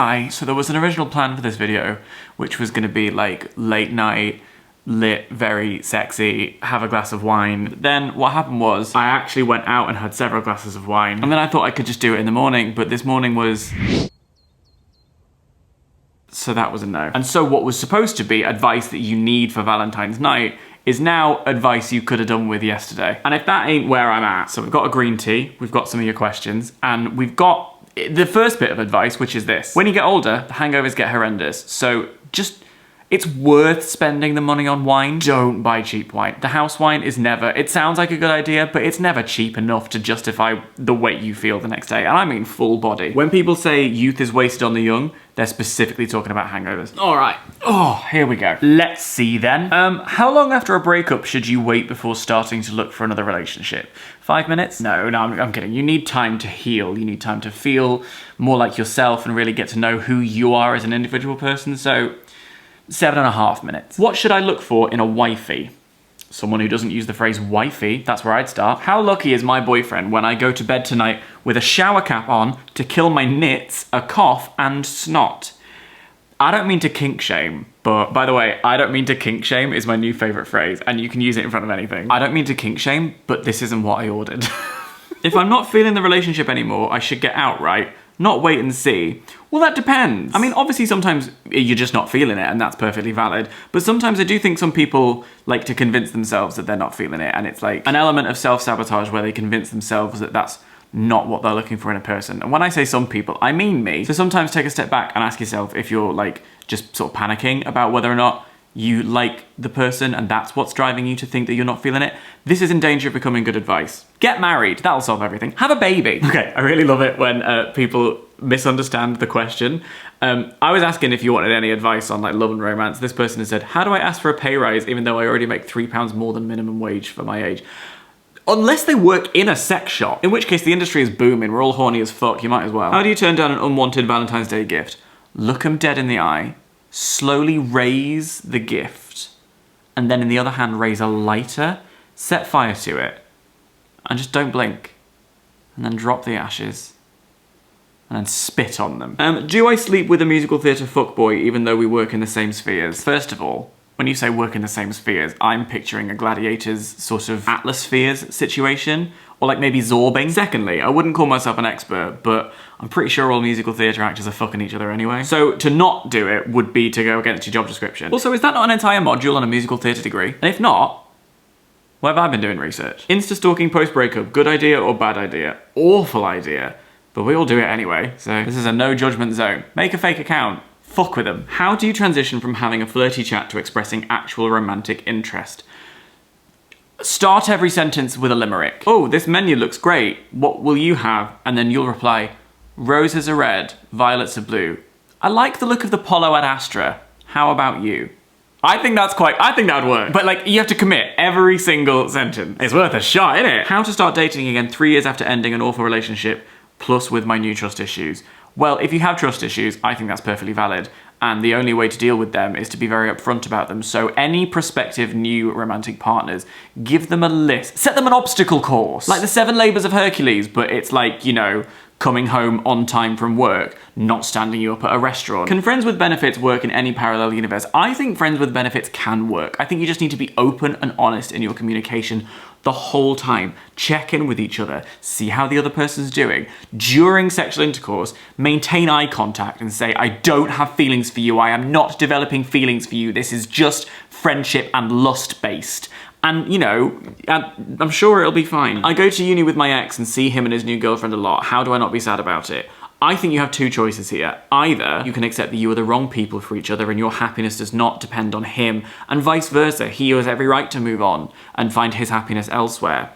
Hi, so there was an original plan for this video, which was gonna be like late night, lit, very sexy, have a glass of wine. Then what happened was I actually went out and had several glasses of wine, and then I thought I could just do it in the morning, but this morning was... so that was a no. And so what was supposed to be advice that you need for Valentine's night is now advice you could have done with yesterday. And if that ain't where I'm at, so we've got a green tea, we've got some of your questions, and we've got the first bit of advice, which is this. When you get older, the hangovers get horrendous. So just, it's worth spending the money on wine. Don't buy cheap wine. The house wine is never, it sounds like a good idea, but it's never cheap enough to justify the way you feel the next day. And I mean full body. When people say youth is wasted on the young, they're specifically talking about hangovers. All right. Oh, here we go. Let's see then. How long after a breakup should you wait before starting to look for another relationship? 5 minutes? No, I'm kidding. You need time to heal. You need time to feel more like yourself and really get to know who you are as an individual person. So 7.5 minutes. What should I look for in a wifey? Someone who doesn't use the phrase wifey, that's where I'd start. How lucky is my boyfriend when I go to bed tonight with a shower cap on to kill my nits, a cough, and snot? I don't mean to kink shame, but by the way, I don't mean to kink shame is my new favorite phrase, and you can use it in front of anything. I don't mean to kink shame, but this isn't what I ordered. If I'm not feeling the relationship anymore, I should get out, right? Not wait and see. Well, that depends. I mean, obviously sometimes you're just not feeling it and that's perfectly valid. But sometimes I do think some people like to convince themselves that they're not feeling it. And it's like an element of self-sabotage where they convince themselves that that's not what they're looking for in a person. And when I say some people, I mean me. So sometimes take a step back and ask yourself if you're like just sort of panicking about whether or not you like the person and that's what's driving you to think that you're not feeling it. This is in danger of becoming good advice. Get married, that'll solve everything. Have a baby. Okay, I really love it when people misunderstand the question. I was asking if you wanted any advice on like love and romance. This person has said, how do I ask for a pay rise even though I already make £3 more than minimum wage for my age? Unless they work in a sex shop, in which case the industry is booming, we're all horny as fuck, you might as well. How do you turn down an unwanted Valentine's Day gift? Look them dead in the eye, slowly raise the gift, and then in the other hand raise a lighter, set fire to it, and just don't blink, and then drop the ashes, and then spit on them. Do I sleep with a musical theatre fuckboy even though we work in the same spheres? First of all, when you say work in the same spheres, I'm picturing a Gladiator's sort of Atlaspheres situation, or like maybe Zorbing. Secondly, I wouldn't call myself an expert, but I'm pretty sure all musical theatre actors are fucking each other anyway. So to not do it would be to go against your job description. Also, is that not an entire module on a musical theatre degree? And if not, where have I been doing research? Insta-stalking post-breakup, good idea or bad idea? Awful idea, but we all do it anyway, so this is a no judgment zone. Make a fake account. Fuck with them. How do you transition from having a flirty chat to expressing actual romantic interest? Start every sentence with a limerick. Oh, this menu looks great. What will you have? And then you'll reply, roses are red, violets are blue. I like the look of the polo at Astra. How about you? I think that would work. But like, you have to commit every single sentence. It's worth a shot, isn't it? How to start dating again 3 years after ending an awful relationship, plus with my new trust issues. Well, if you have trust issues, I think that's perfectly valid. And the only way to deal with them is to be very upfront about them. So any prospective new romantic partners, give them a list. Set them an obstacle course. Like the 7 Labours of Hercules, but it's like, you know, coming home on time from work, not standing you up at a restaurant. Can friends with benefits work in any parallel universe? I think friends with benefits can work. I think you just need to be open and honest in your communication the whole time. Check in with each other, see how the other person's doing. During sexual intercourse, maintain eye contact and say, I don't have feelings for you, I am not developing feelings for you, this is just friendship and lust based. And, you know, I'm sure it'll be fine. I go to uni with my ex and see him and his new girlfriend a lot. How do I not be sad about it? I think you have 2 choices here. Either you can accept that you are the wrong people for each other and your happiness does not depend on him, and vice versa. He has every right to move on and find his happiness elsewhere.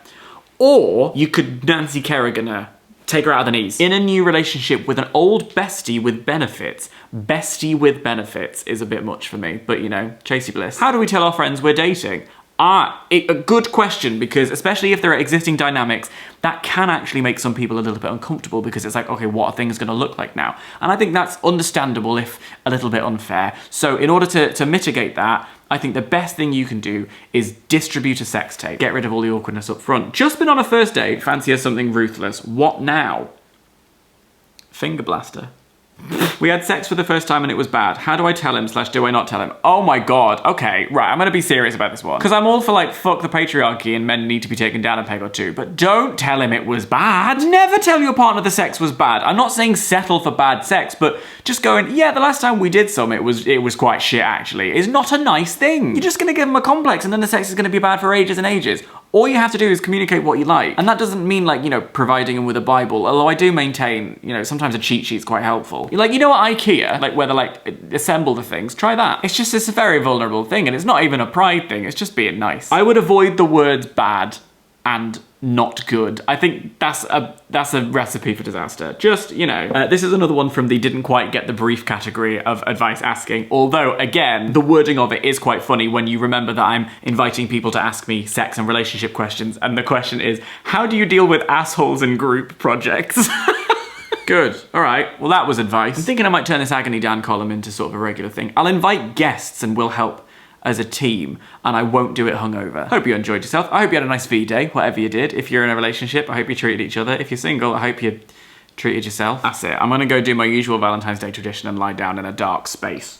Or you could Nancy Kerrigan her. Take her out of the knees. In a new relationship with an old bestie with benefits. Bestie with benefits is a bit much for me, but you know, chase your bliss. How do we tell our friends we're dating? A good question, because especially if there are existing dynamics, that can actually make some people a little bit uncomfortable because it's like, okay, what are things gonna look like now? And I think that's understandable if a little bit unfair. So in order to mitigate that, I think the best thing you can do is distribute a sex tape. Get rid of all the awkwardness up front. Just been on a first date, fancier something ruthless. What now? Finger blaster. We had sex for the first time and it was bad. How do I tell him / do I not tell him? Oh my God. Okay, right, I'm gonna be serious about this one. Because I'm all for like, fuck the patriarchy and men need to be taken down a peg or two, but don't tell him it was bad. Never tell your partner the sex was bad. I'm not saying settle for bad sex, but just going, yeah, the last time we did some, it was quite shit actually, is not a nice thing. You're just gonna give him a complex and then the sex is gonna be bad for ages and ages. All you have to do is communicate what you like. And that doesn't mean like, you know, providing him with a Bible, although I do maintain, you know, sometimes a cheat sheet's quite helpful. You're like, you know what, IKEA, like where they like assemble the things, try that. It's a very vulnerable thing and it's not even a pride thing, it's just being nice. I would avoid the words bad and not good. I think that's a recipe for disaster. Just, you know. This is another one from the didn't quite get the brief category of advice asking, although again, the wording of it is quite funny when you remember that I'm inviting people to ask me sex and relationship questions, and the question is, how do you deal with assholes in group projects? Good. All right. Well, that was advice. I'm thinking I might turn this Agony Dan column into sort of a regular thing. I'll invite guests and we'll help as a team, and I won't do it hungover. Hope you enjoyed yourself. I hope you had a nice V-Day, whatever you did. If you're in a relationship, I hope you treated each other. If you're single, I hope you treated yourself. That's it. I'm gonna go do my usual Valentine's Day tradition and lie down in a dark space.